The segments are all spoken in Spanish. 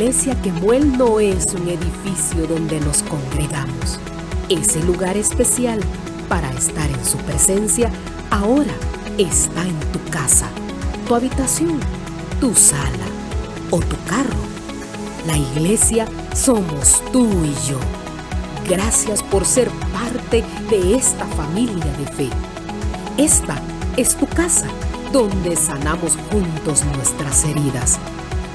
iglesia Kemuel no es un edificio donde nos congregamos. Ese lugar especial para estar en su presencia ahora está en tu casa, tu habitación, tu sala o tu carro. La iglesia somos tú y yo. Gracias por ser parte de esta familia de fe. Esta es tu casa, donde sanamos juntos nuestras heridas,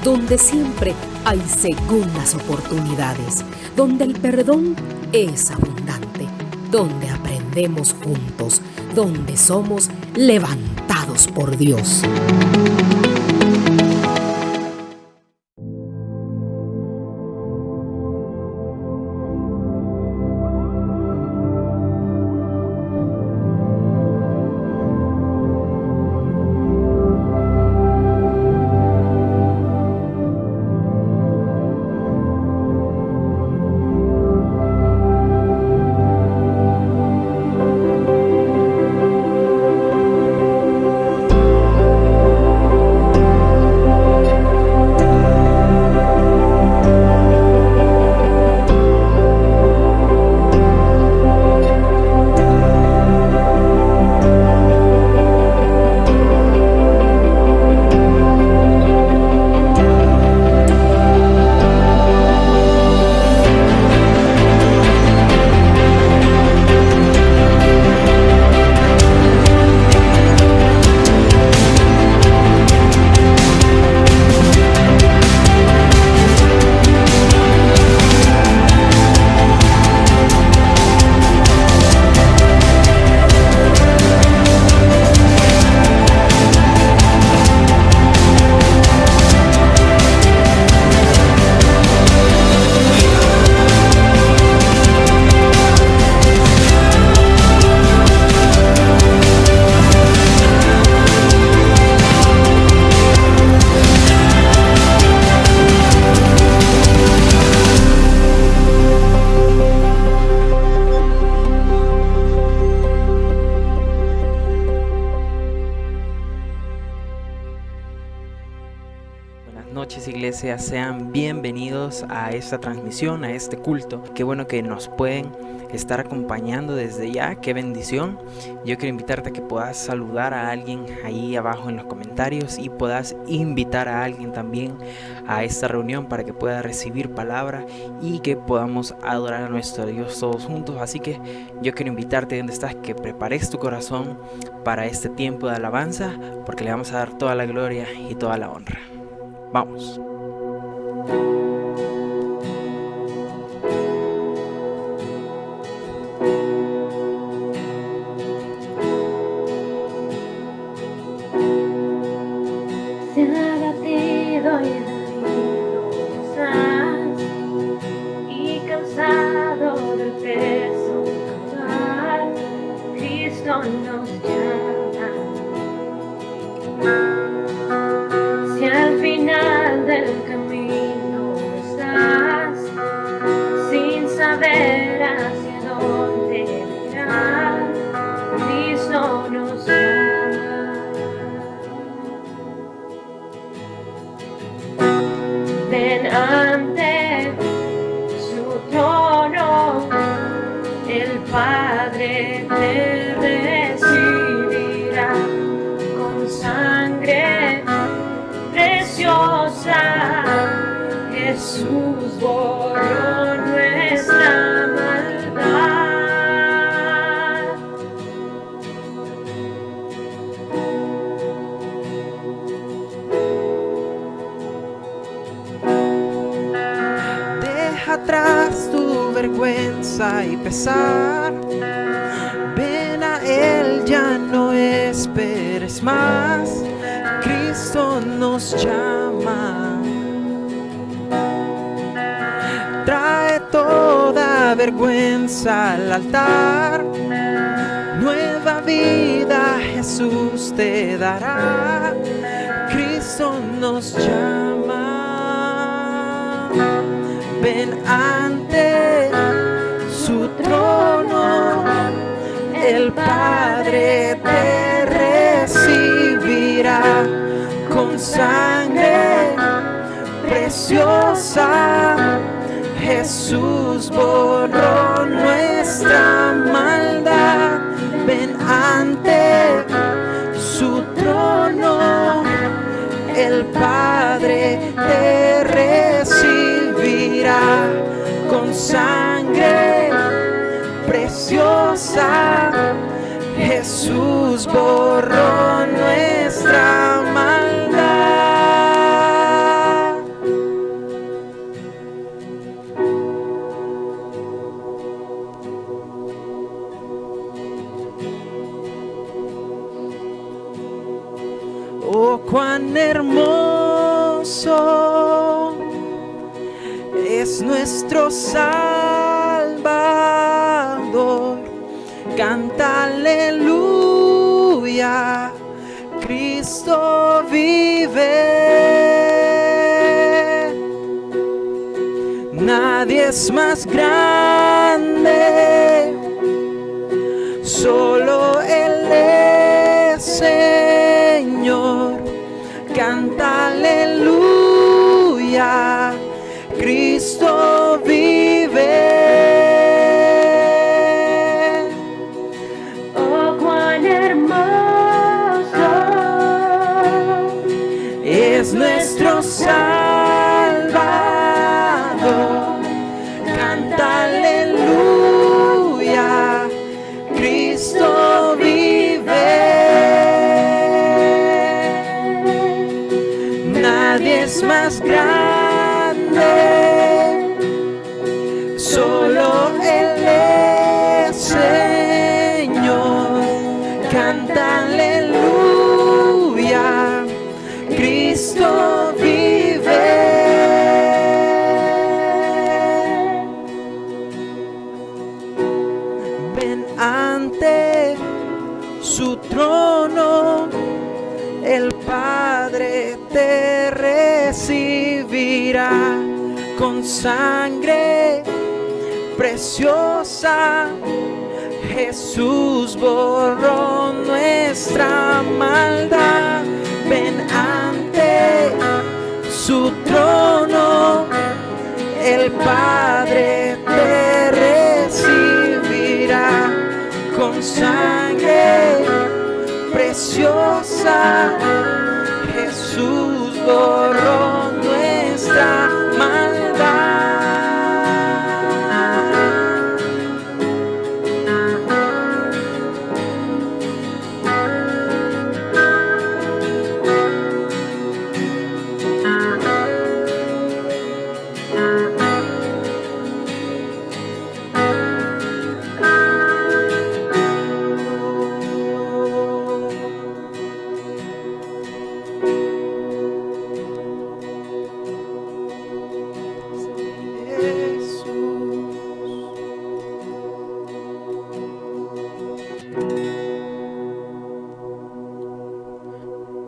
donde siempre hay segundas oportunidades, donde el perdón es abundante, donde aprendemos juntos, donde somos levantados por Dios. noches, iglesia, sean bienvenidos a esta transmisión, a este culto. Qué bueno que nos pueden estar acompañando desde ya, qué bendición. Yo quiero invitarte a que puedas saludar a alguien ahí abajo en los comentarios y puedas invitar a alguien también a esta reunión para que pueda recibir palabra y que podamos adorar a nuestro Dios todos juntos. Así que yo quiero invitarte donde estás, que prepares tu corazón para este tiempo de alabanza, porque le vamos a dar toda la gloria y toda la honra. Vamos. Se ha batido y rendido estás, y cansado del peso caudal, Cristo nos llama. Si al final del camino estás, sin saber hacia dónde mirar, Cristo nos llama. Ven ante su trono, el Padre te recibirá con sangre preciosa. Jesús borró nuestra maldad. Deja atrás tu vergüenza y pesar. Ven a Él, ya no esperes más. Cristo nos llama. Trae toda vergüenza al altar. Nueva vida Jesús te dará. Cristo nos llama. Ven ante su trono, el Padre te recibirá con sangre preciosa. preciosa. Jesús borró nuestra maldad. Ven ante su trono, el Padre te recibirá con sangre preciosa. Jesús borró nuestra maldad. Oh, cuán hermoso es nuestro Salvador. Canta aleluya, Cristo vive. Nadie es más grande, solo Él es Señor. Canta aleluya, Cristo vive. Oh, cuán hermoso Es nuestro Salvador. Canta aleluya, Cristo vive. Nadie es más grande, solo Él es Señor. Canta aleluya, Cristo vive. Ven ante su trono, el Padre te recibirá con sangre preciosa. Jesús borró nuestra maldad. Ven ante su trono, el Padre te recibirá con sangre preciosa. Jesús borró nuestra maldad.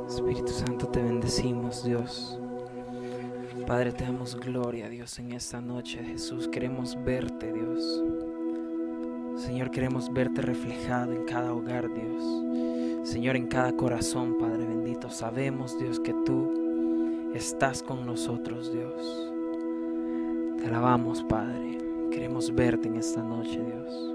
Espíritu Santo, te bendecimos, Dios. Padre, te damos gloria, Dios, en esta noche. Jesús, queremos verte, Dios. Señor, queremos verte reflejado en cada hogar, Dios. Señor, en cada corazón, Padre bendito. Sabemos, Dios, que tú estás con nosotros, Dios. Te alabamos, Padre. Queremos verte en esta noche, Dios.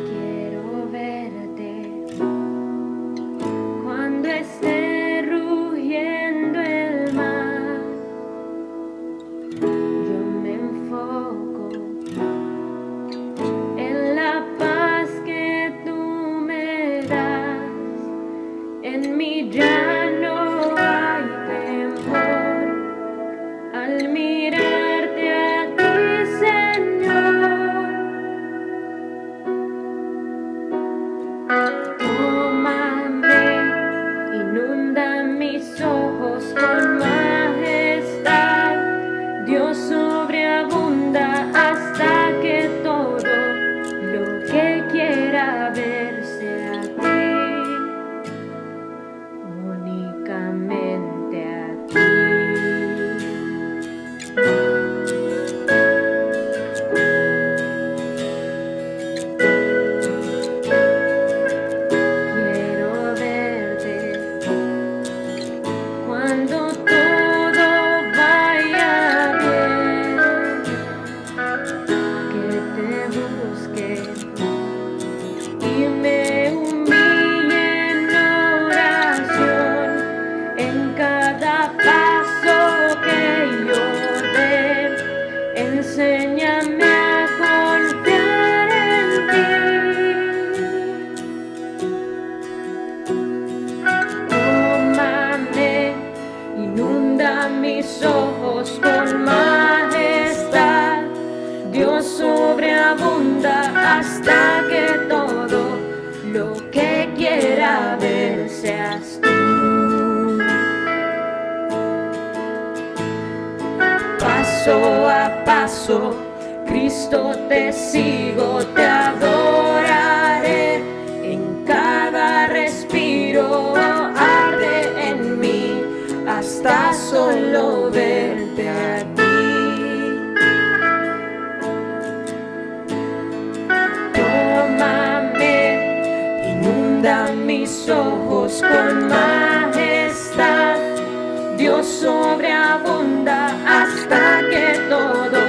quiero verte cuando esté rugiendo el mar. Yo me enfoco en la paz que tú me das. En mí ya no hay temor al mirarte a ti, Señor. Tómame, inunda mis ojos con majestad. Dios sobreabunda hasta que todo lo que quiera ver sea a ti. Única hasta que todo lo que quiera ver seas tú. Paso a paso, Cristo te sigo, te adoraré. En cada respiro arde en mí hasta solo verte a ti. Tómame, inunda mis ojos con majestad. Dios sobreabunda hasta que todo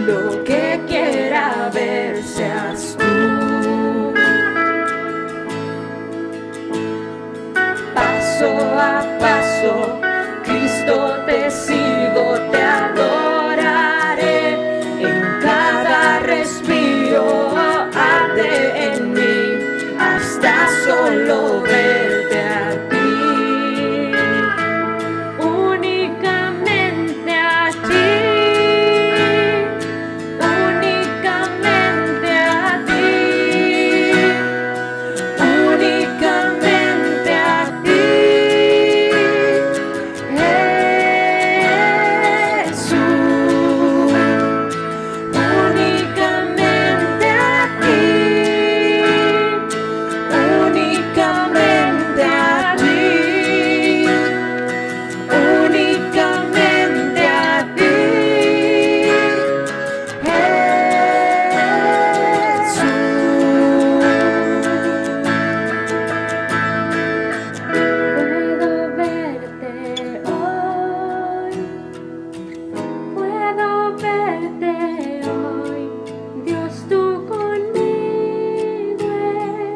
lo que quiera ver seas tú. Paso a paso, Cristo te sigo, te adoraré. En cada respiro arde en mí hasta solo verte a ti. Únicamente a ti, únicamente a ti, únicamente a ti, Jesús. Únicamente a ti, únicamente a ti, únicamente a ti, Puedo verte hoy, Dios, tú conmigo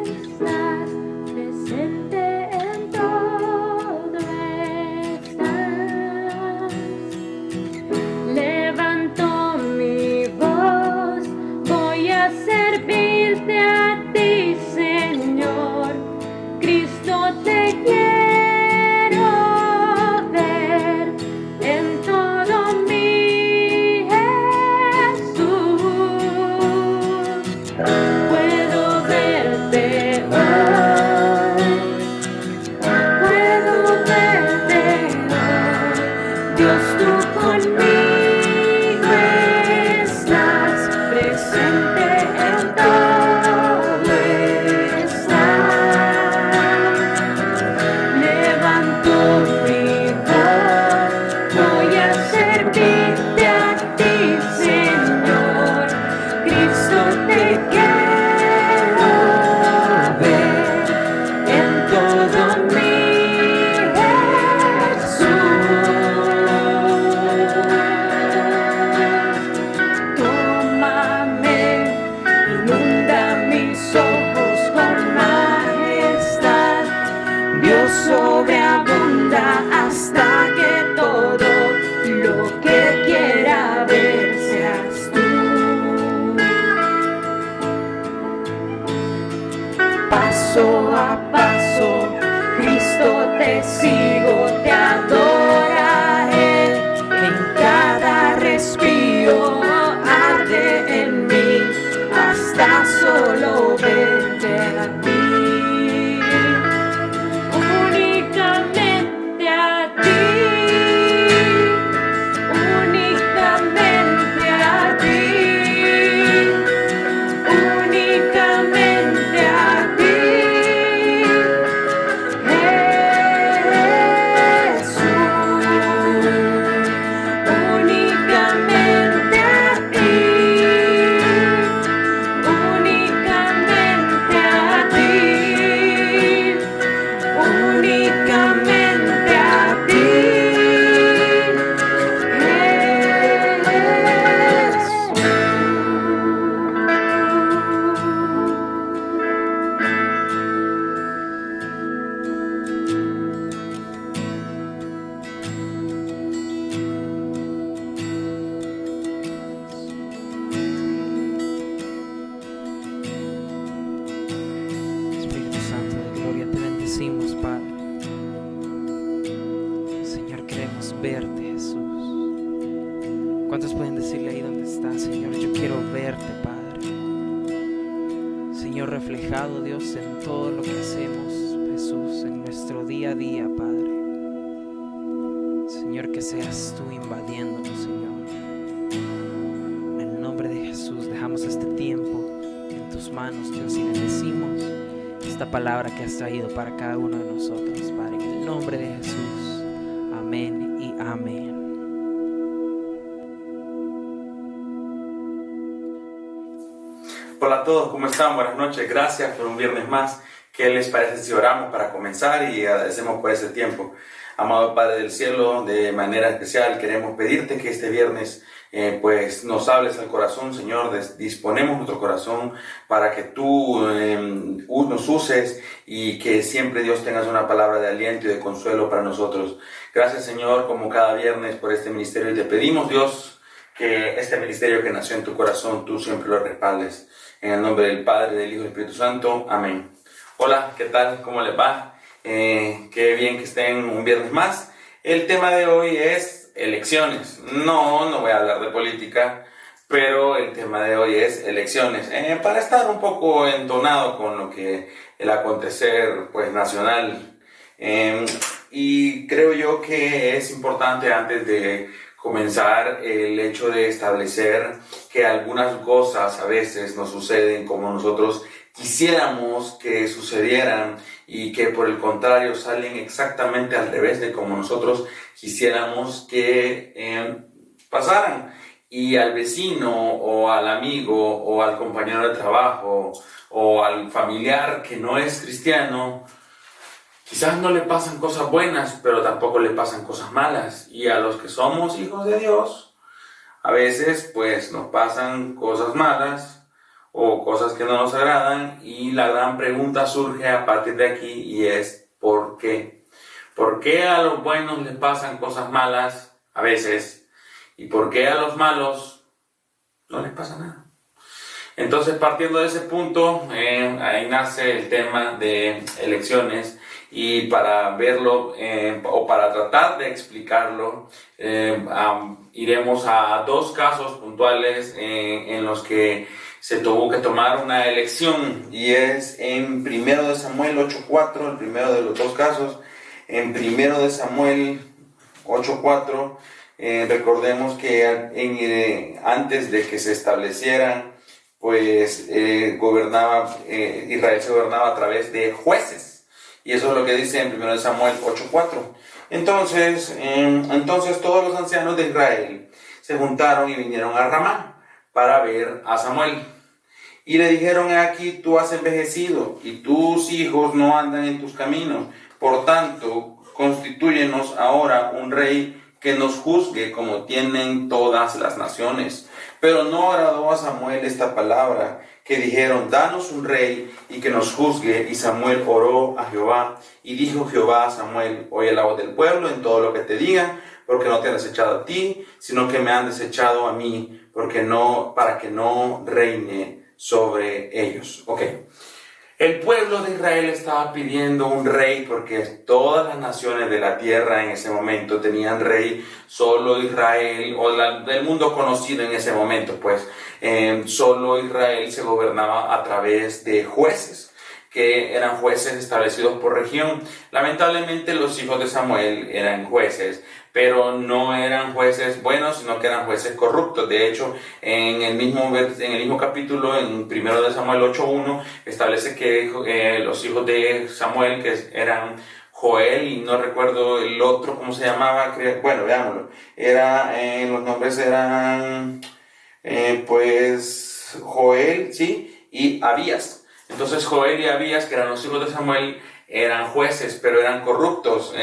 estás, presente en todo estás. Levanto mi voz, voy a servirte a ti, Señor. Cristo, te quiero ver en todo mi Jesús. Puedo verte hoy, puedo verte hoy, Dios, tú conmigo estás, presente en todo estás. Levanto mi voz, voy a servirte a ti, Señor. Cristo, te quiero ver en todo mi Jesús. Tómame, inunda mis ojos con majestad. Dios sobreabunda hasta que todo lo que quiera ver seas tú. Paso a paso, Cristo te sigo, te adoraré. En cada respiro arde en mí hasta solo verte a ti. Únicamente a ti, únicamente a ti, únicamente a ti, verte, Jesús. ¿Cuántos pueden decirle ahí donde está, Señor? Yo quiero verte, Padre. Señor, reflejado, Dios, en todo lo que hacemos, Jesús, en nuestro día a día, Padre. Señor, que seas tú invadiéndonos, Señor. En el nombre de Jesús, dejamos este tiempo en tus manos, Dios, y bendecimos esta palabra que has traído para cada uno de nosotros, Padre. En el nombre de Jesús. Amén y amén. Hola a todos, ¿cómo están? Buenas noches, gracias por un viernes más. ¿Qué les parece si oramos para comenzar y agradecemos por ese tiempo? Amado Padre del Cielo, de manera especial queremos pedirte que este viernes pues nos hables al corazón, Señor. Disponemos nuestro corazón para que tú nos uses y que siempre, Dios, tengas una palabra de aliento y de consuelo para nosotros. Gracias, Señor, como cada viernes por este ministerio, y te pedimos, Dios, que este ministerio que nació en tu corazón, tú siempre lo respaldes. En el nombre del Padre, del Hijo y del Espíritu Santo. Amén. Hola, ¿qué tal? ¿Cómo les va? Qué bien que estén un viernes más. El tema de hoy es elecciones. No voy a hablar de política, pero el tema de hoy es elecciones. Para estar un poco entonado con lo que el acontecer pues nacional. Y creo yo que es importante, antes de comenzar, el hecho de establecer que algunas cosas a veces no suceden como nosotros quisiéramos que sucedieran, y que por el contrario salen exactamente al revés de como nosotros quisiéramos que pasaran. Y al vecino o al amigo o al compañero de trabajo o al familiar que no es cristiano, quizás no le pasan cosas buenas, pero tampoco le pasan cosas malas. Y a los que somos hijos de Dios, a veces pues nos pasan cosas malas o cosas que no nos agradan, y la gran pregunta surge a partir de aquí, y es ¿por qué? ¿Por qué a los buenos les pasan cosas malas a veces? ¿Y por qué a los malos no les pasa nada? Entonces, partiendo de ese punto, ahí nace el tema de elecciones. Y para verlo o para tratar de explicarlo, iremos a dos casos puntuales en los que se tuvo que tomar una elección, y es en 1 de Samuel 8:4, el primero de los dos casos. En 1 de Samuel 8:4, recordemos que antes de que se estableciera, pues Israel se gobernaba a través de jueces. Y eso es lo que dice en 1 Samuel 8:4. Entonces todos los ancianos de Israel se juntaron y vinieron a Ramá para ver a Samuel. Y le dijeron: aquí tú has envejecido y tus hijos no andan en tus caminos. Por tanto, constitúyenos ahora un rey que nos juzgue como tienen todas las naciones. Pero no agradó a Samuel esta palabra, que dijeron: danos un rey y que nos juzgue. Y Samuel oró a Jehová, y dijo Jehová a Samuel: oye la voz del pueblo en todo lo que te digan, porque no te han desechado a ti, sino que me han desechado a mí, para que no reine sobre ellos. Okay. El pueblo de Israel estaba pidiendo un rey, porque todas las naciones de la tierra en ese momento tenían rey. Solo Israel, o del mundo conocido en ese momento, pues solo Israel se gobernaba a través de jueces, que eran jueces establecidos por región. Lamentablemente los hijos de Samuel eran jueces, pero no eran jueces buenos, sino que eran jueces corruptos. De hecho, en el mismo capítulo, en 1 de Samuel 8:1, establece que los hijos de Samuel, que eran Joel, y no recuerdo el otro cómo se llamaba, bueno, veámoslo, los nombres eran pues Joel, sí, y Abías. Entonces Joel y Abías, que eran los hijos de Samuel, eran jueces, pero eran corruptos.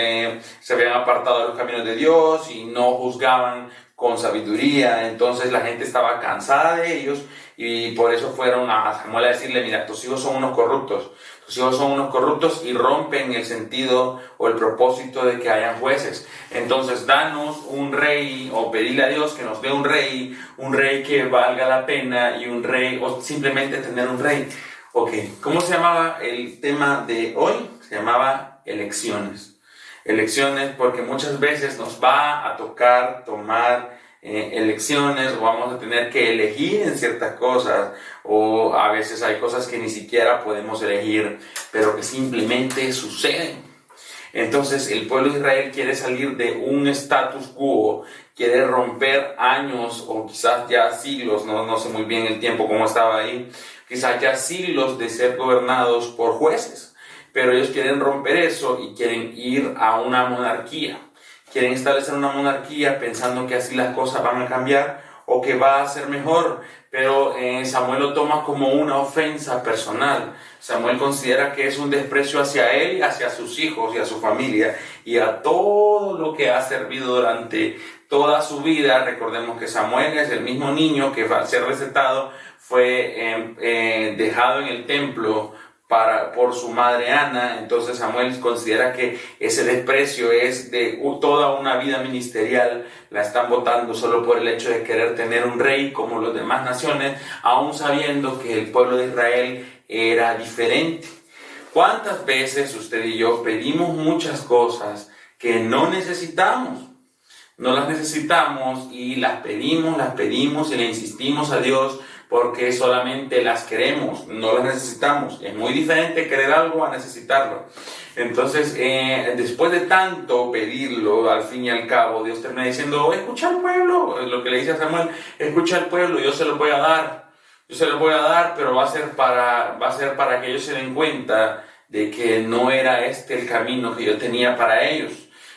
Se habían apartado de los caminos de Dios y no juzgaban con sabiduría. Entonces la gente estaba cansada de ellos, y por eso fueron a Samuel a decirle: mira, tus hijos son unos corruptos. Tus hijos son unos corruptos y rompen el sentido o el propósito de que hayan jueces. Entonces danos un rey, o pedirle a Dios que nos dé un rey que valga la pena, y un rey, o simplemente tener un rey. Ok, ¿cómo se llamaba el tema de hoy? Se llamaba elecciones. Elecciones, porque muchas veces nos va a tocar tomar elecciones, o vamos a tener que elegir en ciertas cosas, o a veces hay cosas que ni siquiera podemos elegir, pero que simplemente suceden. Entonces el pueblo de Israel quiere salir de un status quo, quiere romper años o quizás ya siglos, no sé muy bien el tiempo cómo estaba ahí, quizás ya siglos de ser gobernados por jueces, pero ellos quieren romper eso y quieren ir a una monarquía. Quieren establecer una monarquía pensando que así las cosas van a cambiar o que va a ser mejor, pero Samuel lo toma como una ofensa personal. Samuel considera que es un desprecio hacia él y hacia sus hijos y a su familia y a todo lo que ha servido durante toda su vida. Recordemos que Samuel es el mismo niño que al ser recetado fue dejado en el templo por su madre Ana. Entonces Samuel considera que ese desprecio es de toda una vida ministerial, la están votando solo por el hecho de querer tener un rey como las demás naciones, aún sabiendo que el pueblo de Israel era diferente. ¿Cuántas veces usted y yo pedimos muchas cosas que no necesitamos? No las necesitamos y las pedimos y le insistimos a Dios porque solamente las queremos, no las necesitamos. Es muy diferente querer algo a necesitarlo. Entonces, después de tanto pedirlo, al fin y al cabo, Dios termina diciendo, escucha al pueblo, lo que le dice a Samuel, escucha al pueblo, yo se lo voy a dar. Yo se lo voy a dar, pero va a ser para que ellos se den cuenta de que no era este el camino que yo tenía para ellos.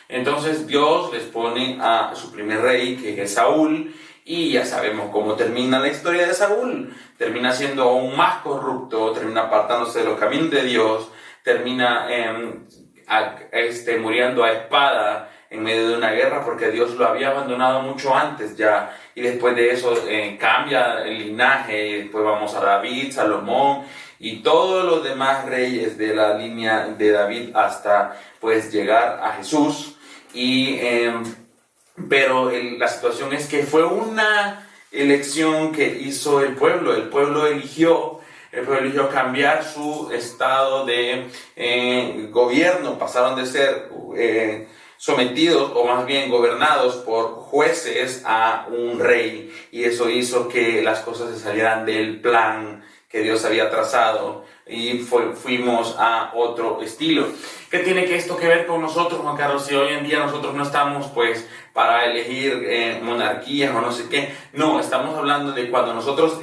Entonces Dios les pone a su primer rey, que es Saúl, y ya sabemos cómo termina la historia de Saúl. Termina siendo aún más corrupto, termina apartándose de los caminos de Dios, termina muriendo a espada en medio de una guerra porque Dios lo había abandonado mucho antes ya. Y después de eso cambia el linaje, después vamos a David, Salomón y todos los demás reyes de la línea de David hasta pues llegar a Jesús. Pero la situación es que fue una elección que hizo el pueblo. El pueblo eligió cambiar su estado de gobierno. Pasaron de ser sometidos o más bien gobernados por jueces a un rey, y eso hizo que las cosas se salieran del plan que Dios había trazado y fuimos a otro estilo. ¿Qué tiene esto que ver con nosotros, Juan Carlos? Si hoy en día nosotros no estamos pues para elegir monarquías o no sé qué. No, estamos hablando de cuando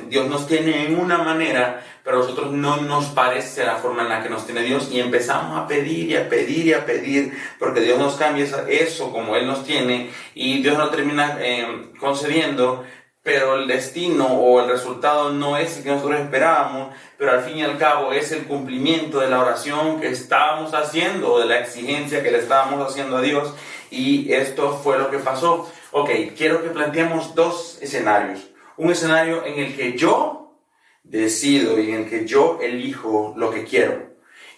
Dios nos tiene en una manera, pero a nosotros no nos parece la forma en la que nos tiene Dios y empezamos a pedir y a pedir y a pedir porque Dios nos cambia eso como Él nos tiene y Dios no termina concediendo. Pero el destino o el resultado no es el que nosotros esperábamos, pero al fin y al cabo es el cumplimiento de la oración que estábamos haciendo, de la exigencia que le estábamos haciendo a Dios, y esto fue lo que pasó. Ok, quiero que planteemos dos escenarios. Un escenario en el que yo decido y en el que yo elijo lo que quiero.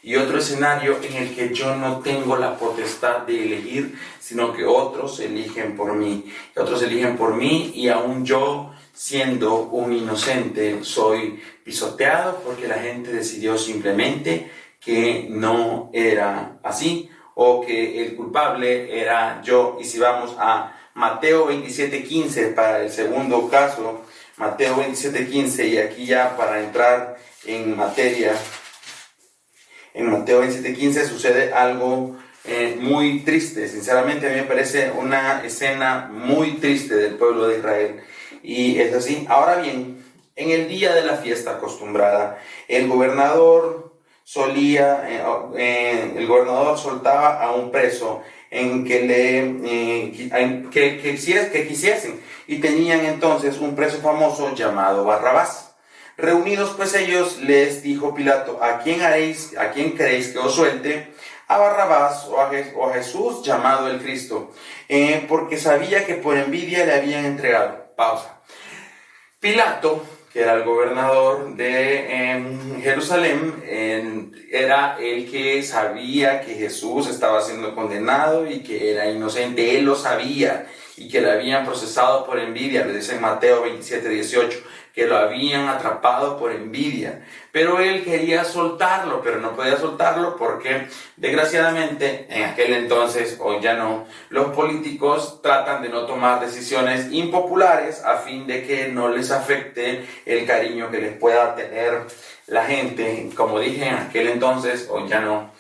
Y otro escenario en el que yo no tengo la potestad de elegir, sino que otros eligen por mí. Otros eligen por mí y aún yo, siendo un inocente, soy pisoteado porque la gente decidió simplemente que no era así o que el culpable era yo. Y si vamos a Mateo 27:15 para el segundo caso, Mateo 27:15, y aquí ya para entrar en materia, en Mateo 27:15 sucede algo muy triste. Sinceramente a mí me parece una escena muy triste del pueblo de Israel. Y es así. Ahora bien, en el día de la fiesta acostumbrada, el gobernador soltaba a un preso en que quisiesen. Y tenían entonces un preso famoso llamado Barrabás. Reunidos pues ellos, les dijo Pilato, ¿a quién queréis que os suelte? ¿A Barrabás o a Jesús llamado el Cristo? Porque sabía que por envidia le habían entregado. Pausa. Pilato, que era el gobernador de Jerusalén, era el que sabía que Jesús estaba siendo condenado y que era inocente. Él lo sabía. y que lo habían procesado por envidia, lo dice en Mateo 27:18, que lo habían atrapado por envidia. Pero él quería soltarlo, pero no podía soltarlo porque, desgraciadamente, en aquel entonces, hoy ya no, los políticos tratan de no tomar decisiones impopulares a fin de que no les afecte el cariño que les pueda tener la gente, como dije, en aquel entonces, hoy ya no.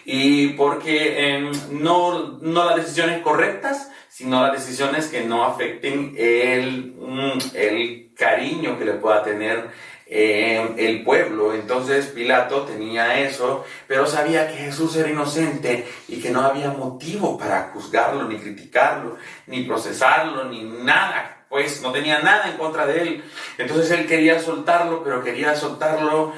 Y porque no las decisiones correctas, sino las decisiones que no afecten el cariño que le pueda tener el pueblo. Entonces Pilato tenía eso, pero sabía que Jesús era inocente y que no había motivo para juzgarlo, ni criticarlo, ni procesarlo, ni nada. Pues no tenía nada en contra de él. Entonces él quería soltarlo, pero quería soltarlo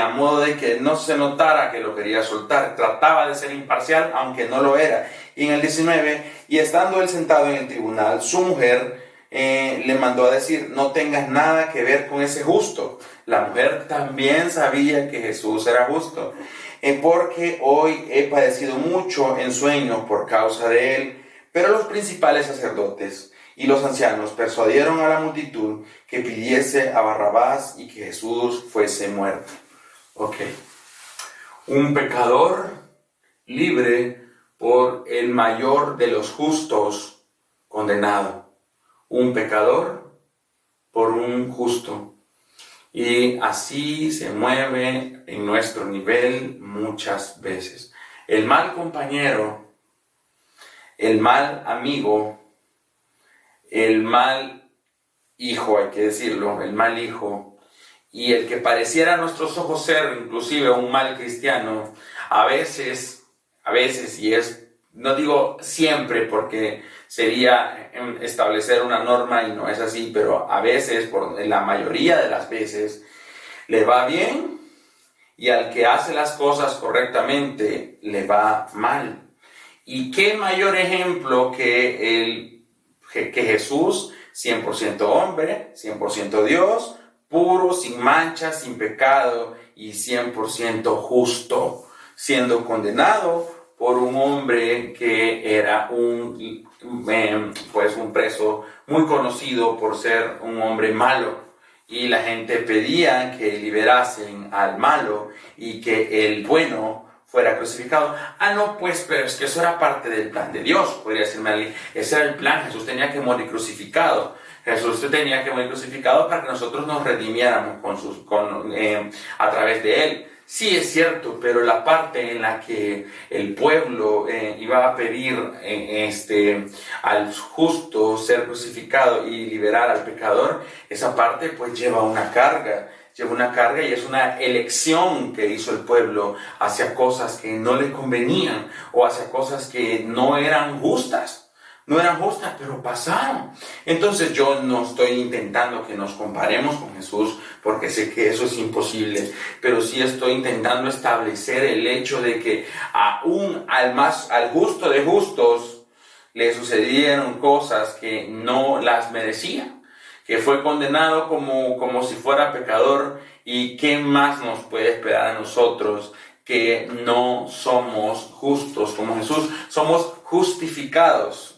a modo de que no se notara que lo quería soltar. Trataba de ser imparcial, aunque no lo era. Y en el 19, y estando él sentado en el tribunal, su mujer le mandó a decir: no tengas nada que ver con ese justo. La mujer también sabía que Jesús era justo, porque hoy he padecido mucho en sueños por causa de él. Pero los principales sacerdotes y los ancianos persuadieron a la multitud que pidiese a Barrabás y que Jesús fuese muerto. Ok. Un pecador libre por el mayor de los justos condenado. Un pecador por un justo. Y así se mueve en nuestro nivel muchas veces. El mal compañero, el mal amigo, el mal hijo, hay que decirlo, el mal hijo, y el que pareciera a nuestros ojos ser inclusive un mal cristiano, a veces, y es, no digo siempre porque sería establecer una norma y no es así, pero a veces, por la mayoría de las veces, le va bien, y al que hace las cosas correctamente le va mal. Y qué mayor ejemplo que Jesús, 100% hombre, 100% Dios, puro, sin mancha, sin pecado y 100% justo, siendo condenado por un hombre que era un preso muy conocido por ser un hombre malo. Y la gente pedía que liberasen al malo y que el bueno fuera crucificado. No, pues, pero es que eso era parte del plan de Dios, podría decirme alguien. Ese era el plan. Jesús tenía que morir crucificado. Jesús tenía que morir crucificado para que nosotros nos redimiéramos a través de él. Sí, es cierto, pero la parte en la que el pueblo iba a pedir al justo ser crucificado y liberar al pecador, esa parte pues lleva una carga y es una elección que hizo el pueblo hacia cosas que no le convenían o hacia cosas que no eran justas. No eran justas, pero pasaron. Entonces yo no estoy intentando que nos comparemos con Jesús, porque sé que eso es imposible, pero sí estoy intentando establecer el hecho de que aún al justo de justos le sucedieron cosas que no las merecía, que fue condenado como si fuera pecador. ¿Y qué más nos puede esperar a nosotros que no somos justos como Jesús? Somos justificados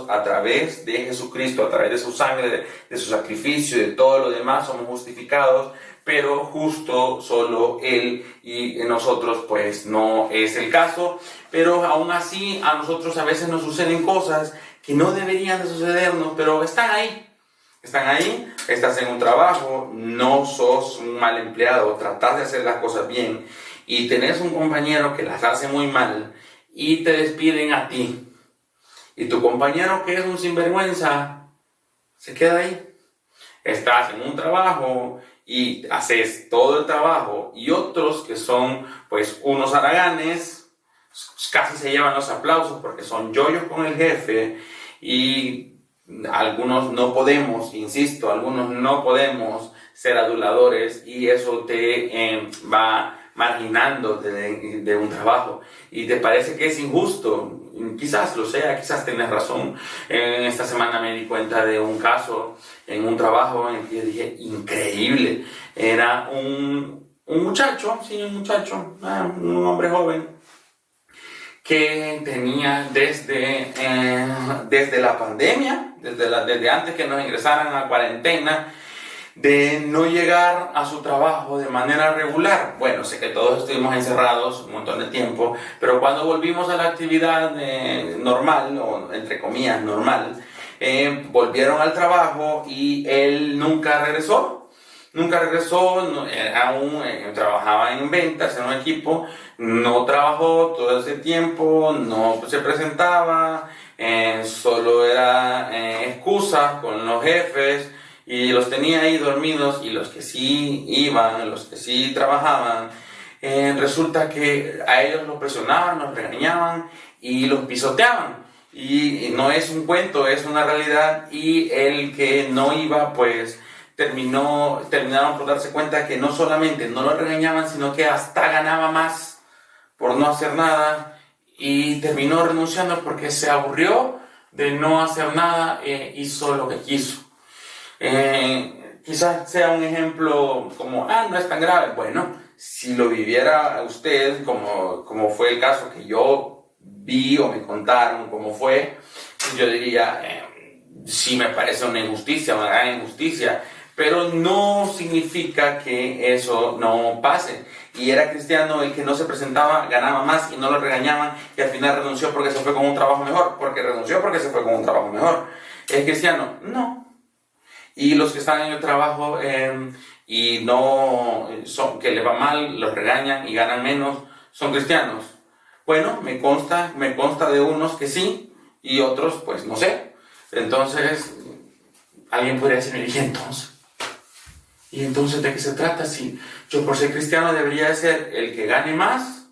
a través de Jesucristo, a través de su sangre, de su sacrificio y de todo lo demás. Somos justificados, pero justo solo Él, y nosotros pues no es el caso. Pero aún así a nosotros a veces nos suceden cosas que no deberían de sucedernos, pero están ahí, estás en un trabajo, no sos un mal empleado, tratás de hacer las cosas bien y tenés un compañero que las hace muy mal y te despiden a ti. Y tu compañero, que es un sinvergüenza, se queda ahí. Estás en un trabajo y haces todo el trabajo, y otros que son pues unos haraganes, casi se llevan los aplausos porque son yoyos con el jefe, y algunos no podemos ser aduladores, y eso te va marginando de un trabajo y te parece que es injusto. Quizás lo sea, quizás tenés razón. Esta semana me di cuenta de un caso en un trabajo en el que yo dije, increíble. Era un muchacho, un hombre joven, que tenía desde la pandemia, desde antes que nos ingresaran a cuarentena, de no llegar a su trabajo de manera regular. Bueno, sé que todos estuvimos encerrados un montón de tiempo, pero cuando volvimos a la actividad normal, o entre comillas normal, volvieron al trabajo y él nunca regresó. Nunca regresó, trabajaba en ventas en un equipo, no trabajó todo ese tiempo, no se presentaba, solo era excusa con los jefes y los tenía ahí dormidos, y los que sí iban, los que sí trabajaban, resulta que a ellos los presionaban, los regañaban y los pisoteaban. Y no es un cuento, es una realidad, y el que no iba, pues terminaron por darse cuenta que no solamente no lo regañaban, sino que hasta ganaba más por no hacer nada, y terminó renunciando porque se aburrió de no hacer nada, hizo lo que quiso. Quizás sea un ejemplo como, no es tan grave. Bueno, si lo viviera usted, como fue el caso que yo vi o me contaron cómo fue, yo diría, sí me parece una injusticia, una gran injusticia, pero no significa que eso no pase. Y era cristiano el que no se presentaba, ganaba más y no lo regañaban, y al final renunció porque se fue con un trabajo mejor. Porque se fue con un trabajo mejor. ¿Es cristiano? No. Y los que están en el trabajo y no que le va mal, los regañan y ganan menos, ¿son cristianos? Bueno, me consta de unos que sí, y otros pues no sé. Entonces, alguien podría decirme, ¿y entonces de qué se trata? Si yo, por ser cristiano, debería de ser el que gane más,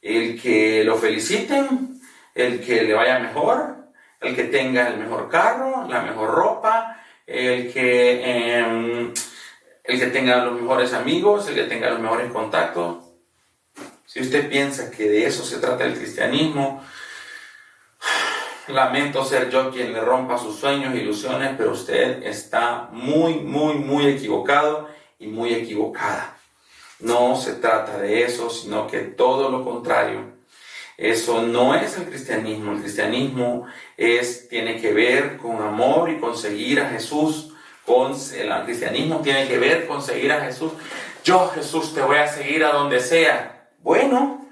el que lo feliciten, el que le vaya mejor, el que tenga el mejor carro, la mejor ropa, el que tenga los mejores amigos, el que tenga los mejores contactos. Si usted piensa que de eso se trata el cristianismo, lamento ser yo quien le rompa sus sueños e ilusiones, pero usted está muy, muy, muy equivocado y muy equivocada. No se trata de eso, sino que todo lo contrario. Eso no es el cristianismo. El cristianismo tiene que ver con amor y con seguir a Jesús. El cristianismo tiene que ver con seguir a Jesús. Yo, Jesús, te voy a seguir a donde sea. Bueno,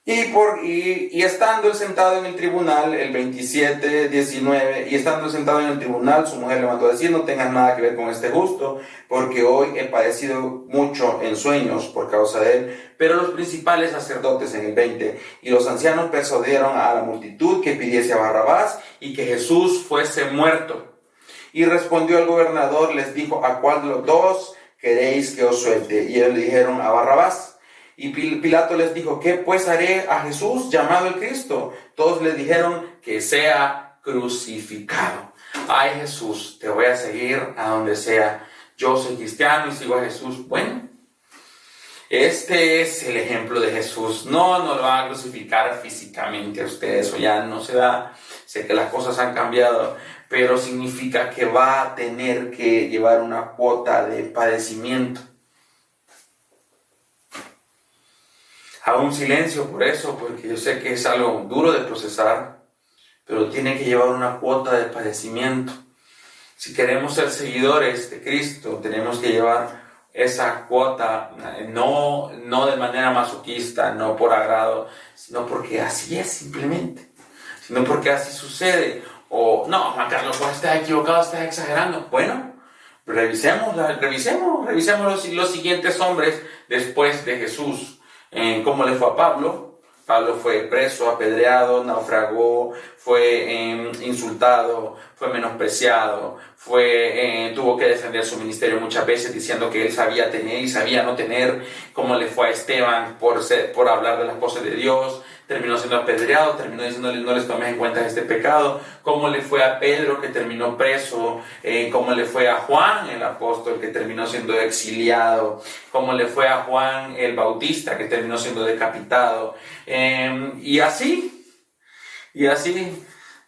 y estando sentado en el tribunal, el 27:19, y estando sentado en el tribunal, su mujer le mandó a decir: no tengas nada que ver con este justo, porque hoy he padecido mucho en sueños por causa de él. Pero los principales sacerdotes, en el 20, y los ancianos persuadieron a la multitud que pidiese a Barrabás y que Jesús fuese muerto. Y respondió el gobernador, les dijo: ¿a cuál de los dos queréis que os suelte? Y ellos le dijeron: a Barrabás. Y Pilato les dijo: ¿qué pues haré a Jesús, llamado el Cristo? Todos le dijeron: que sea crucificado. Ay, Jesús, te voy a seguir a donde sea. Yo soy cristiano y sigo a Jesús. Bueno, este es el ejemplo de Jesús. No lo van a crucificar físicamente a ustedes, eso ya no se da. Sé que las cosas han cambiado, pero significa que va a tener que llevar una cuota de padecimiento. Hago un silencio por eso, porque yo sé que es algo duro de procesar, pero tiene que llevar una cuota de padecimiento. Si queremos ser seguidores de Cristo, tenemos que llevar esa cuota, no de manera masoquista, no por agrado, sino porque así es simplemente, sino porque así sucede. O no, Juan Carlos, pues estás equivocado, estás exagerando. Bueno, revisemos los siguientes hombres después de Jesús. ¿Cómo le fue a Pablo? Pablo fue preso, apedreado, naufragó, fue insultado, fue menospreciado, tuvo que defender su ministerio muchas veces diciendo que él sabía tener y sabía no tener. ¿Cómo le fue a Esteban por hablar de las cosas de Dios? Terminó siendo apedreado, terminó diciéndole: no les tomes en cuenta este pecado. ¿Cómo le fue a Pedro, que terminó preso? ¿Cómo le fue a Juan, el apóstol, que terminó siendo exiliado? ¿Cómo le fue a Juan el Bautista, que terminó siendo decapitado? Y así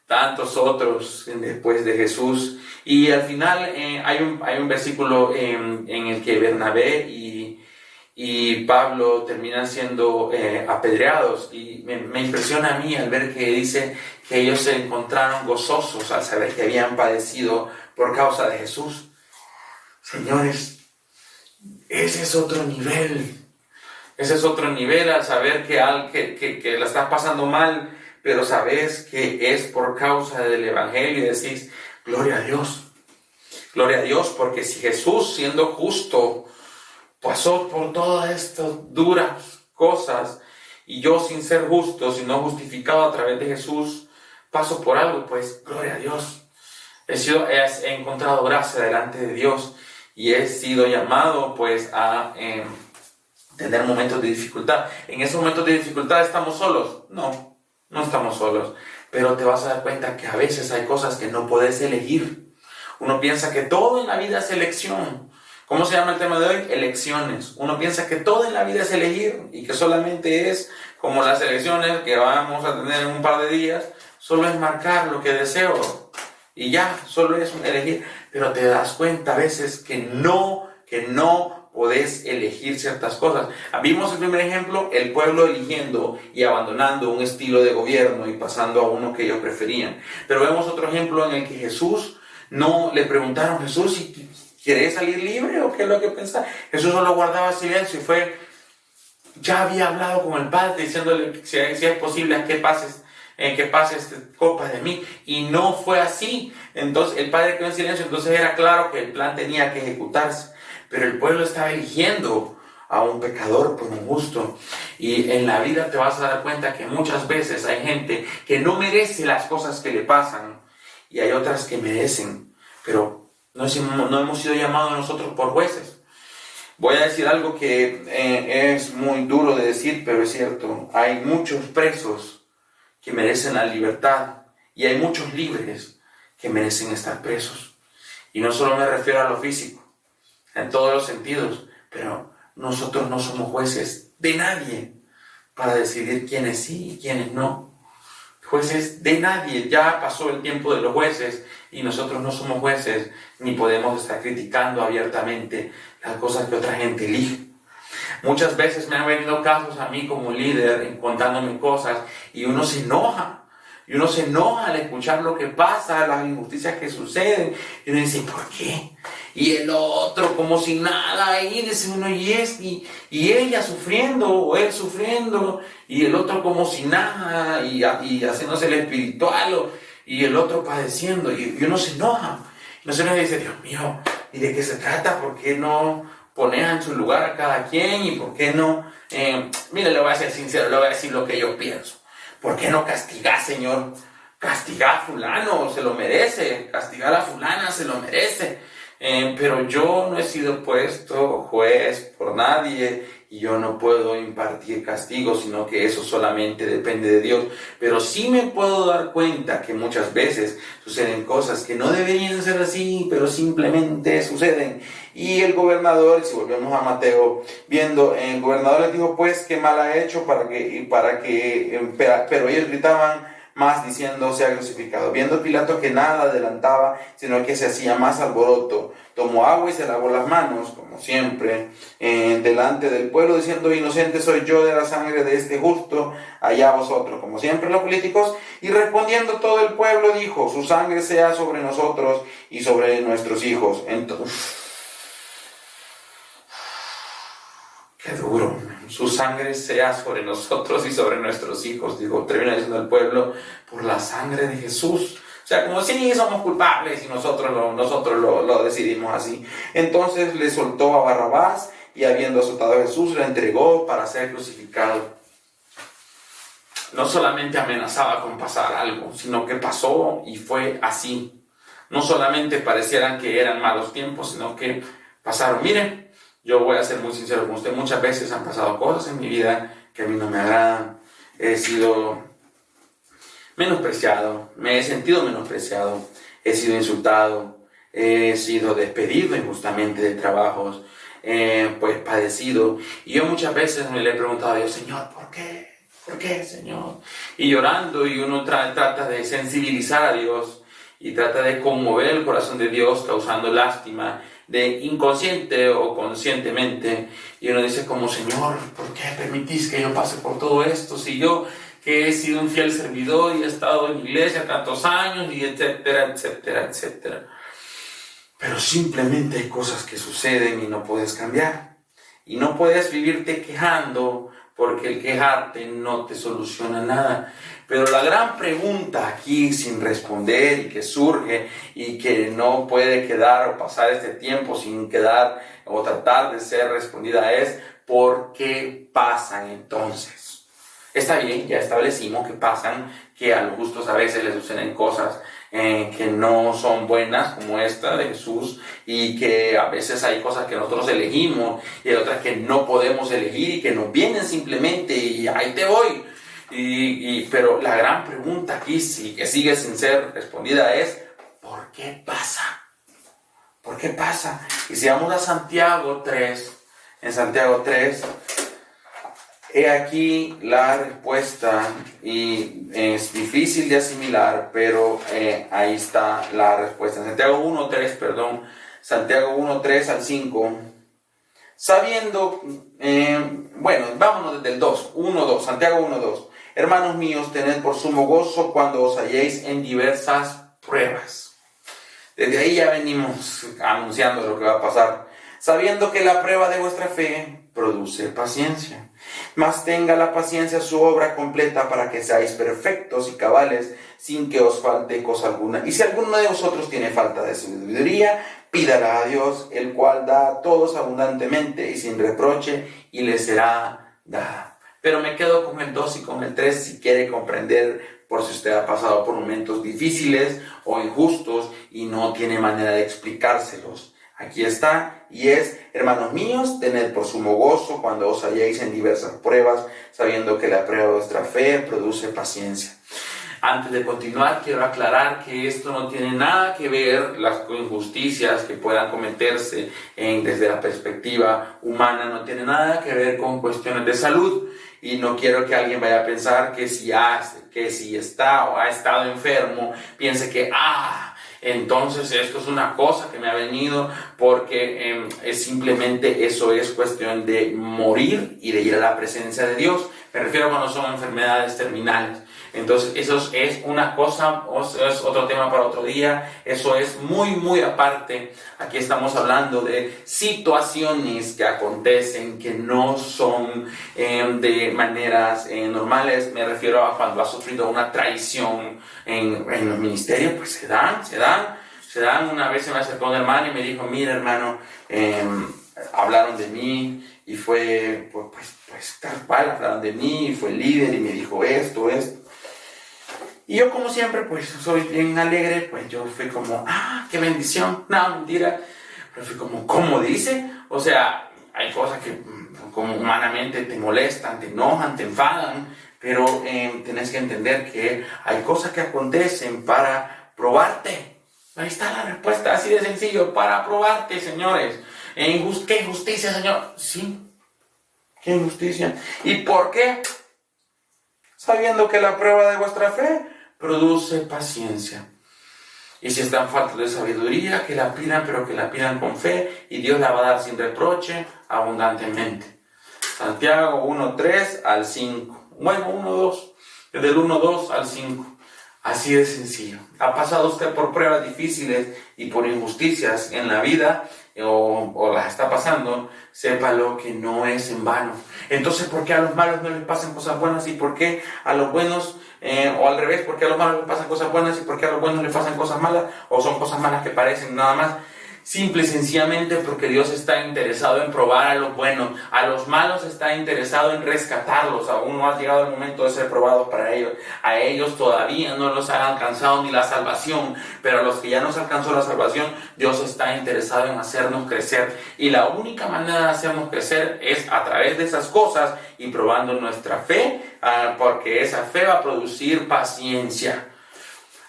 tantos otros después de Jesús. Y al final hay un versículo en el que Bernabé y y Pablo terminan siendo apedreados. Y me impresiona a mí al ver que dice que ellos se encontraron gozosos al saber que habían padecido por causa de Jesús. Señores, ese es otro nivel. Ese es otro nivel al saber que la estás pasando mal, pero sabes que es por causa del Evangelio y decís, gloria a Dios. Gloria a Dios, porque si Jesús, siendo justo, pasó por todas estas duras cosas, y yo sin ser justo, sino justificado a través de Jesús, paso por algo, pues gloria a Dios. He encontrado gracia delante de Dios y he sido llamado pues a tener momentos de dificultad. En esos momentos de dificultad ¿estamos solos? No estamos solos, pero te vas a dar cuenta que a veces hay cosas que no puedes elegir. Uno piensa que todo en la vida es elección. ¿Cómo se llama el tema de hoy? Elecciones. Uno piensa que todo en la vida es elegir y que solamente es como las elecciones que vamos a tener en un par de días, solo es marcar lo que deseo y ya, solo es un elegir. Pero te das cuenta a veces que no podés elegir ciertas cosas. Vimos el primer ejemplo, el pueblo eligiendo y abandonando un estilo de gobierno y pasando a uno que ellos preferían. Pero vemos otro ejemplo en el que Jesús, no le preguntaron, Jesús, si ¿quieres salir libre o qué es lo que pensás? Jesús solo guardaba silencio y ya había hablado con el Padre diciéndole si es posible que pase esta copa de mí, y no fue así. Entonces el Padre quedó en silencio, entonces era claro que el plan tenía que ejecutarse, pero el pueblo estaba eligiendo a un pecador por un justo. Y en la vida te vas a dar cuenta que muchas veces hay gente que no merece las cosas que le pasan y hay otras que merecen, pero no hemos sido llamados nosotros por jueces. Voy a decir algo que es muy duro de decir, pero es cierto. Hay muchos presos que merecen la libertad y hay muchos libres que merecen estar presos. Y no solo me refiero a lo físico, en todos los sentidos, pero nosotros no somos jueces de nadie para decidir quiénes sí y quiénes no. Jueces de nadie, ya pasó el tiempo de los jueces y nosotros no somos jueces ni podemos estar criticando abiertamente las cosas que otra gente elige. Muchas veces me han venido casos a mí como líder contándome cosas y uno se enoja al escuchar lo que pasa, las injusticias que suceden, y uno dice, ¿por qué? Y el otro como si nada, y dice uno, y ella sufriendo, o él sufriendo, y el otro como si nada, y haciéndose el espiritual, y el otro padeciendo, y uno se enoja. Y uno dice, Dios mío, ¿y de qué se trata? ¿Por qué no pones en su lugar a cada quien? ¿Y por qué no? Mire, le voy a ser sincero, le voy a decir lo que yo pienso. ¿Por qué no castigar, Señor? Castigar a fulano, se lo merece. Castigar a fulana, se lo merece. Pero yo no he sido puesto juez por nadie y yo no puedo impartir castigo, sino que eso solamente depende de Dios. Pero sí me puedo dar cuenta que muchas veces suceden cosas que no deberían ser así, pero simplemente suceden. Y el gobernador, si volvemos a Mateo, el gobernador les dijo, pues, qué mal ha hecho pero ellos gritaban más diciendo, sea crucificado. Viendo Pilato que nada adelantaba, sino que se hacía más alboroto, tomó agua y se lavó las manos, como siempre, delante del pueblo, diciendo, inocente soy yo de la sangre de este justo, allá vosotros, como siempre los políticos. Y respondiendo todo el pueblo dijo, su sangre sea sobre nosotros y sobre nuestros hijos. Entonces, qué duro. Su sangre sea sobre nosotros y sobre nuestros hijos. Termina diciendo el pueblo, por la sangre de Jesús. O sea, como si somos culpables y nosotros lo decidimos así. Entonces le soltó a Barrabás y habiendo azotado a Jesús, lo entregó para ser crucificado. No solamente amenazaba con pasar algo, sino que pasó y fue así. No solamente parecieran que eran malos tiempos, sino que pasaron. Miren, yo voy a ser muy sincero con usted, muchas veces han pasado cosas en mi vida que a mí no me agradan. He sido menospreciado, me he sentido menospreciado, he sido insultado, he sido despedido injustamente de trabajos, pues padecido. Y yo muchas veces me le he preguntado a Dios, Señor, ¿por qué? ¿Por qué, Señor? Y llorando, y uno trata de sensibilizar a Dios. y trata de conmover el corazón de Dios causando lástima, de inconsciente o conscientemente. Y uno dice como, Señor, ¿por qué permitís que yo pase por todo esto? Si yo que he sido un fiel servidor y he estado en iglesia tantos años y etcétera, etcétera, etcétera. Pero simplemente hay cosas que suceden y no puedes cambiar. Y no puedes vivirte quejando porque el quejarte no te soluciona nada. Pero la gran pregunta aquí sin responder y que surge y que no puede quedar o pasar este tiempo sin quedar o tratar de ser respondida es ¿por qué pasan entonces? Está bien, ya establecimos que pasan, que a los justos a veces les suceden cosas que no son buenas, como esta de Jesús, y que a veces hay cosas que nosotros elegimos y hay otras que no podemos elegir y que nos vienen simplemente y ahí te voy. Pero la gran pregunta aquí, que sigue sin ser respondida, es ¿por qué pasa? ¿Por qué pasa? Y si vamos a Santiago 3, en Santiago 3, he aquí la respuesta, y es difícil de asimilar, pero ahí está la respuesta. Santiago 1:3 al 5. Sabiendo, vámonos desde el 2, Santiago 1:2. Hermanos míos, tened por sumo gozo cuando os halléis en diversas pruebas. Desde ahí ya venimos anunciando lo que va a pasar. Sabiendo que la prueba de vuestra fe produce paciencia. Mas tenga la paciencia su obra completa para que seáis perfectos y cabales sin que os falte cosa alguna. Y si alguno de vosotros tiene falta de sabiduría, pídala a Dios, el cual da a todos abundantemente y sin reproche, y le será dada. Pero me quedo con el 2 y con el 3 si quiere comprender, por si usted ha pasado por momentos difíciles o injustos y no tiene manera de explicárselos. Aquí está, y es, hermanos míos, tened por sumo gozo cuando os halléis en diversas pruebas, sabiendo que la prueba de vuestra fe produce paciencia. Antes de continuar, quiero aclarar que esto no tiene nada que ver, las injusticias que puedan cometerse desde la perspectiva humana, no tiene nada que ver con cuestiones de salud. Y no quiero que alguien vaya a pensar que si está o ha estado enfermo, piense que, entonces esto es una cosa que me ha venido, porque simplemente eso es cuestión de morir y de ir a la presencia de Dios. Me refiero cuando son enfermedades terminales. Entonces eso es una cosa, es otro tema para otro día, eso es muy, muy aparte. Aquí estamos hablando de situaciones que acontecen, que no son de maneras normales. Me refiero a cuando ha sufrido una traición en los ministerios, pues se dan. Una vez se me acercó un hermano y me dijo, mira hermano, hablaron de mí y fue, pues tal cual, hablaron de mí y fue el líder y me dijo esto. Y yo como siempre, pues soy bien alegre, pues yo fui como, qué bendición, no, mentira. Pero fui como, ¿cómo dice? O sea, hay cosas que como humanamente te molestan, te enojan, te enfadan, pero tenés que entender que hay cosas que acontecen para probarte. Ahí está la respuesta, así de sencillo, para probarte, señores. ¿Qué injusticia, Señor? Sí, qué injusticia. ¿Y por qué? Sabiendo que la prueba de vuestra fe produce paciencia. Y si están faltos de sabiduría, que la pidan, pero que la pidan con fe, y Dios la va a dar sin reproche, abundantemente. Santiago 1:3 al 5. Bueno, 1:2. Desde el 1:2 al 5. Así de sencillo. ¿Ha pasado usted por pruebas difíciles y por injusticias en la vida? O las está pasando, sépalo que no es en vano. Entonces, ¿por qué a los malos no les pasan cosas buenas? ¿Y por qué a los buenos, o al revés, por qué a los malos les pasan cosas buenas y por qué a los buenos les pasan cosas malas? ¿O son cosas malas que parecen nada más? Simple y sencillamente porque Dios está interesado en probar a los buenos. A los malos está interesado en rescatarlos. Aún no ha llegado el momento de ser probados para ellos. A ellos todavía no los ha alcanzado ni la salvación. Pero a los que ya nos alcanzó la salvación, Dios está interesado en hacernos crecer. Y la única manera de hacernos crecer es a través de esas cosas y probando nuestra fe, porque esa fe va a producir paciencia.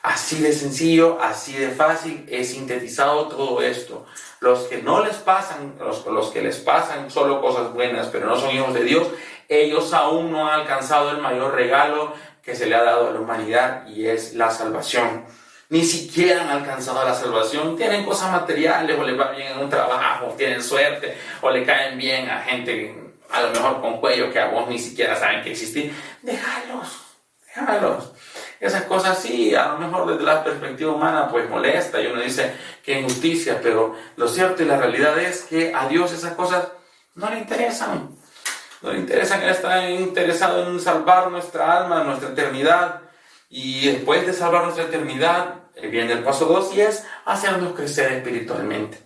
Así de sencillo, así de fácil, he sintetizado todo esto. Los que no les pasan, los que les pasan solo cosas buenas, pero no son hijos de Dios, ellos aún no han alcanzado el mayor regalo que se le ha dado a la humanidad, y es la salvación. ni siquiera han alcanzado la salvación, tienen cosas materiales, o les va bien en un trabajo, tienen suerte, o le caen bien a gente a lo mejor con cuello que a vos ni siquiera saben que existir. Déjalos. Esas cosas sí, a lo mejor desde la perspectiva humana pues molesta y uno dice que injusticia, pero lo cierto y la realidad es que a Dios esas cosas no le interesan. No le interesan, Él está interesado en salvar nuestra alma, nuestra eternidad. Y después de salvar nuestra eternidad, viene el paso 2 y es hacernos crecer espiritualmente.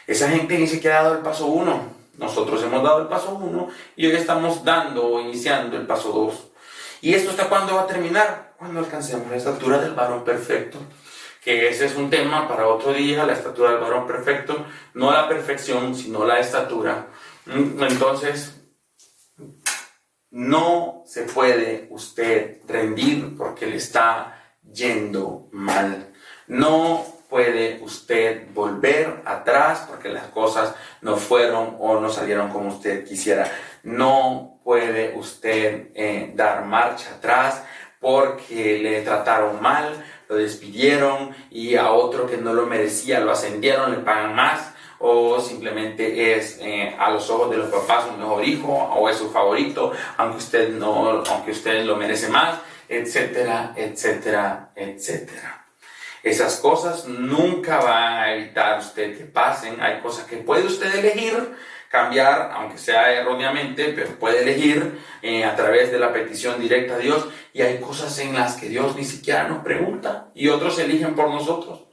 Esa gente ni siquiera ha dado el paso 1. Nosotros hemos dado el paso 1 y hoy estamos dando o iniciando el paso 2. ¿Y esto hasta cuándo va a terminar? Cuando alcancemos la estatura del varón perfecto. Que ese es un tema para otro día, la estatura del varón perfecto. No la perfección, sino la estatura. Entonces, no se puede usted rendir porque le está yendo mal. No puede usted volver atrás porque las cosas no fueron o no salieron como usted quisiera. No puede usted dar marcha atrás porque le trataron mal, lo despidieron y a otro que no lo merecía lo ascendieron, le pagan más, o simplemente es a los ojos de los papás un mejor hijo o es su favorito, aunque usted lo merece más, etcétera, etcétera, etcétera. Esas cosas nunca van a evitar usted que pasen. Hay cosas que puede usted elegir cambiar, aunque sea erróneamente, pero puede elegir a través de la petición directa a Dios. Y hay cosas en las que Dios ni siquiera nos pregunta y otros eligen por nosotros.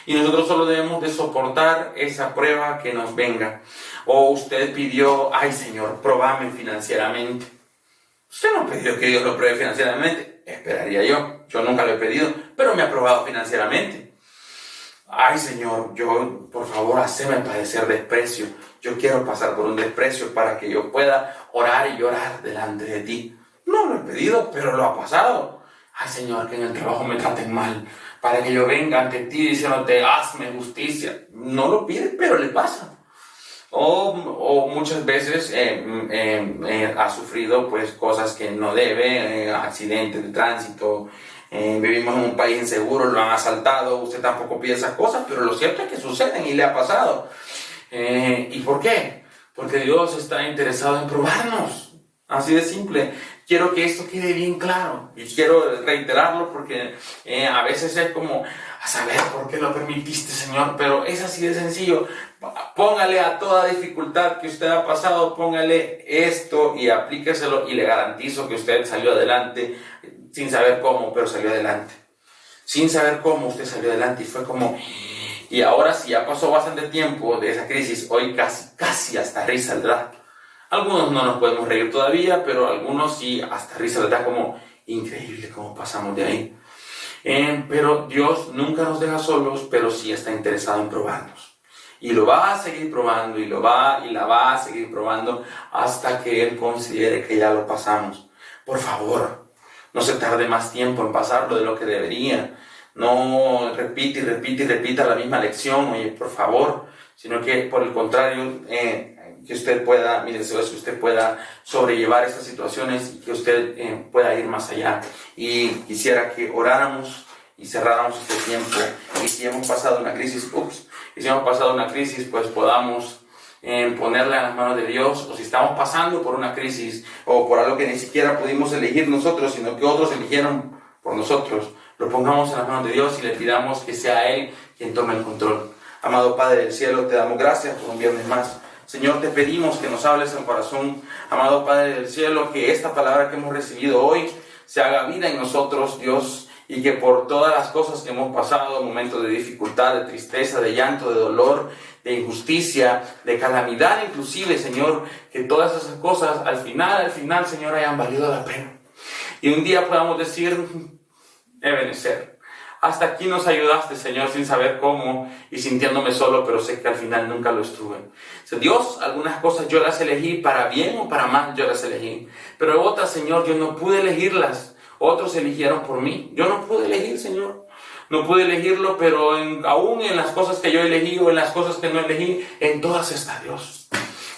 Y nosotros solo debemos de soportar esa prueba que nos venga. O usted pidió, ay Señor, probame financieramente. Usted no pidió que Dios lo pruebe financieramente. Esperaría yo. Yo nunca lo he pedido, pero me ha probado financieramente. Ay Señor, por favor, haceme padecer desprecio. Yo quiero pasar por un desprecio para que yo pueda orar y llorar delante de ti. No lo he pedido, pero lo ha pasado. Ay Señor, que en el trabajo me traten mal, para que yo venga ante ti diciéndote, hazme justicia. No lo pide, pero le pasa. O muchas veces ha sufrido pues cosas que no debe, accidentes de tránsito, vivimos en un país inseguro, lo han asaltado, usted tampoco pide esas cosas, pero lo cierto es que suceden y le ha pasado. ¿Y por qué? Porque Dios está interesado en probarnos, así de simple. Quiero que esto quede bien claro y quiero reiterarlo porque a veces es como, a saber por qué lo permitiste, Señor, pero es así de sencillo. Póngale a toda dificultad que usted ha pasado, póngale esto y aplíqueselo y le garantizo que usted salió adelante sin saber cómo, pero salió adelante. Sin saber cómo usted salió adelante y fue como... Y ahora sí, ya pasó bastante tiempo de esa crisis, hoy casi hasta risa le da. Algunos no nos podemos reír todavía, pero algunos sí, hasta risa les da como increíble cómo pasamos de ahí. Pero Dios nunca nos deja solos, pero sí está interesado en probarnos. Y lo va a seguir probando y la va a seguir probando hasta que Él considere que ya lo pasamos. Por favor, no se tarde más tiempo en pasarlo de lo que debería. No repita la misma lección, oye, por favor, sino que por el contrario, que usted pueda, mi deseo es que usted pueda sobrellevar estas situaciones y que usted pueda ir más allá. Y quisiera que oráramos y cerráramos este tiempo. Y si hemos pasado una crisis, pues podamos ponerla en las manos de Dios. O si estamos pasando por una crisis o por algo que ni siquiera pudimos elegir nosotros, sino que otros eligieron por nosotros, lo pongamos en las manos de Dios y le pidamos que sea Él quien tome el control. Amado Padre del cielo, te damos gracias por un viernes más. Señor, te pedimos que nos hables al corazón. Amado Padre del cielo, que esta palabra que hemos recibido hoy se haga vida en nosotros, Dios, y que por todas las cosas que hemos pasado, momentos de dificultad, de tristeza, de llanto, de dolor, de injusticia, de calamidad inclusive, Señor, que todas esas cosas al final, Señor, hayan valido la pena. Y un día podamos decir, Ebenezer, hasta aquí nos ayudaste, Señor, sin saber cómo y sintiéndome solo, pero sé que al final nunca lo estuve. Dios, algunas cosas yo las elegí para bien o para mal, yo las elegí. Pero otras, Señor, yo no pude elegirlas. Otros eligieron por mí. Yo no pude elegir, Señor. No pude elegirlo, pero aún en las cosas que yo elegí o en las cosas que no elegí, en todas está Dios.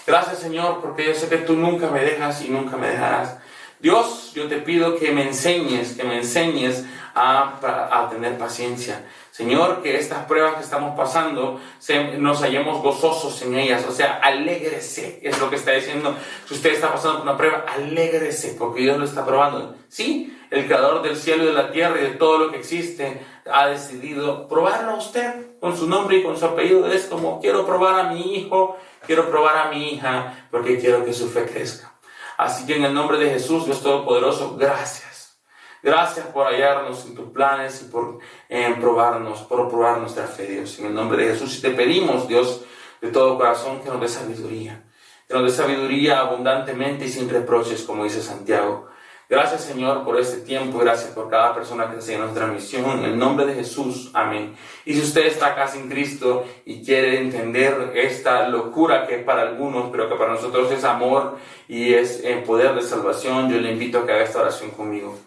Gracias, Señor, porque yo sé que tú nunca me dejas y nunca me dejarás. Dios, yo te pido que me enseñes a tener paciencia. Señor, que estas pruebas que estamos pasando nos hallemos gozosos en ellas. O sea, alégrese, es lo que está diciendo. Si usted está pasando por una prueba, alégrese, porque Dios lo está probando. Sí, el creador del cielo y de la tierra y de todo lo que existe ha decidido probarlo a usted con su nombre y con su apellido. Es como, quiero probar a mi hijo, quiero probar a mi hija, porque quiero que su fe crezca. Así que en el nombre de Jesús, Dios Todopoderoso, gracias. Gracias por hallarnos en tus planes y por probar nuestra fe, Dios. En el nombre de Jesús, y te pedimos, Dios, de todo corazón, que nos dé sabiduría. Que nos dé sabiduría abundantemente y sin reproches, como dice Santiago. Gracias, Señor, por este tiempo. Gracias por cada persona que sigue nuestra misión. En el nombre de Jesús, amén. Y si usted está acá sin Cristo y quiere entender esta locura que es para algunos, pero que para nosotros es amor y es poder de salvación, yo le invito a que haga esta oración conmigo.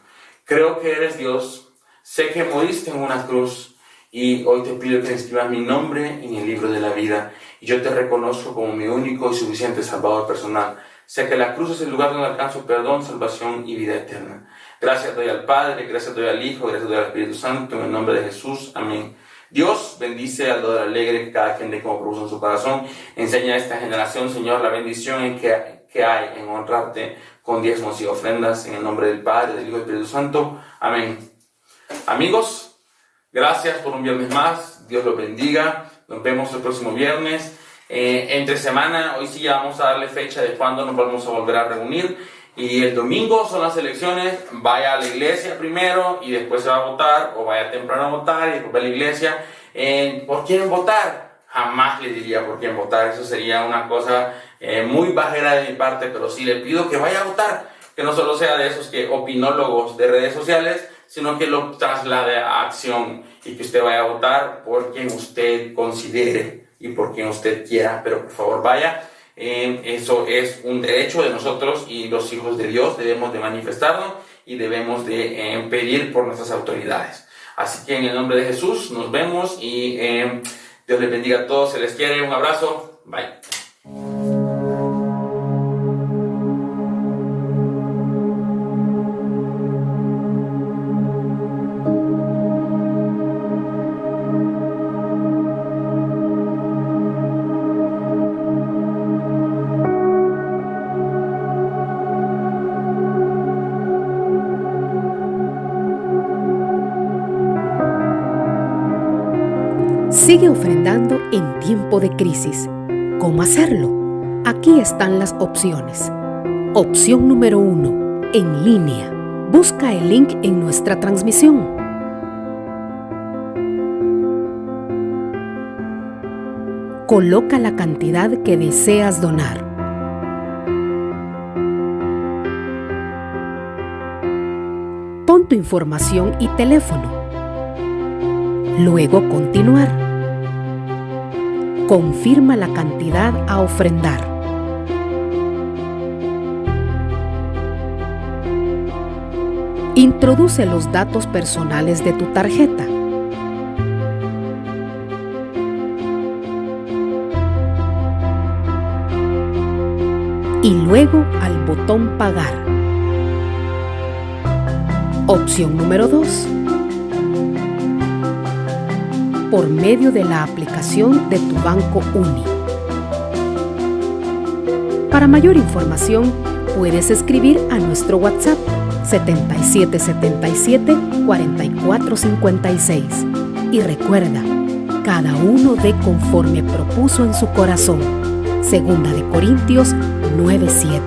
Creo que eres Dios, sé que moriste en una cruz y hoy te pido que escribas mi nombre en el libro de la vida y yo te reconozco como mi único y suficiente Salvador personal. Sé que la cruz es el lugar donde alcanzo perdón, salvación y vida eterna. Gracias doy al Padre, gracias doy al Hijo, gracias doy al Espíritu Santo, en el nombre de Jesús, amén. Dios bendice al dador alegre, que cada quien dé como propuso en su corazón. Enseña a esta generación, Señor, la bendición que hay en honrarte con diezmos y ofrendas, en el nombre del Padre, del Hijo y del Espíritu Santo. Amén. Amigos, gracias por un viernes más. Dios los bendiga. Nos vemos el próximo viernes. Entre semana, hoy sí ya vamos a darle fecha de cuándo nos vamos a volver a reunir. Y el domingo son las elecciones. Vaya a la iglesia primero y después se va a votar, o vaya temprano a votar y después va a la iglesia. ¿Por quién votar? Jamás le diría por quién votar. Eso sería una cosa muy bajera de mi parte, pero sí le pido que vaya a votar, que no solo sea de esos que opinólogos de redes sociales, sino que lo traslade a acción y que usted vaya a votar por quien usted considere y por quien usted quiera, pero por favor vaya. Eso es un derecho de nosotros y los hijos de Dios debemos de manifestarnos y debemos de pedir por nuestras autoridades. Así que en el nombre de Jesús nos vemos y Dios les bendiga a todos, se les quiere, un abrazo, bye. Sigue ofrendando en tiempo de crisis. ¿Cómo hacerlo? Aquí están las opciones. Opción número 1. En línea. Busca el link en nuestra transmisión. Coloca la cantidad que deseas donar. Pon tu información y teléfono. Luego continuar. Confirma la cantidad a ofrendar. Introduce los datos personales de tu tarjeta. Y luego al botón Pagar. Opción número 2. Por medio de la aplicación de tu Banco Uni. Para mayor información, puedes escribir a nuestro WhatsApp 7777-4456. Y recuerda, cada uno dé conforme propuso en su corazón. 2 Corintios 9:7.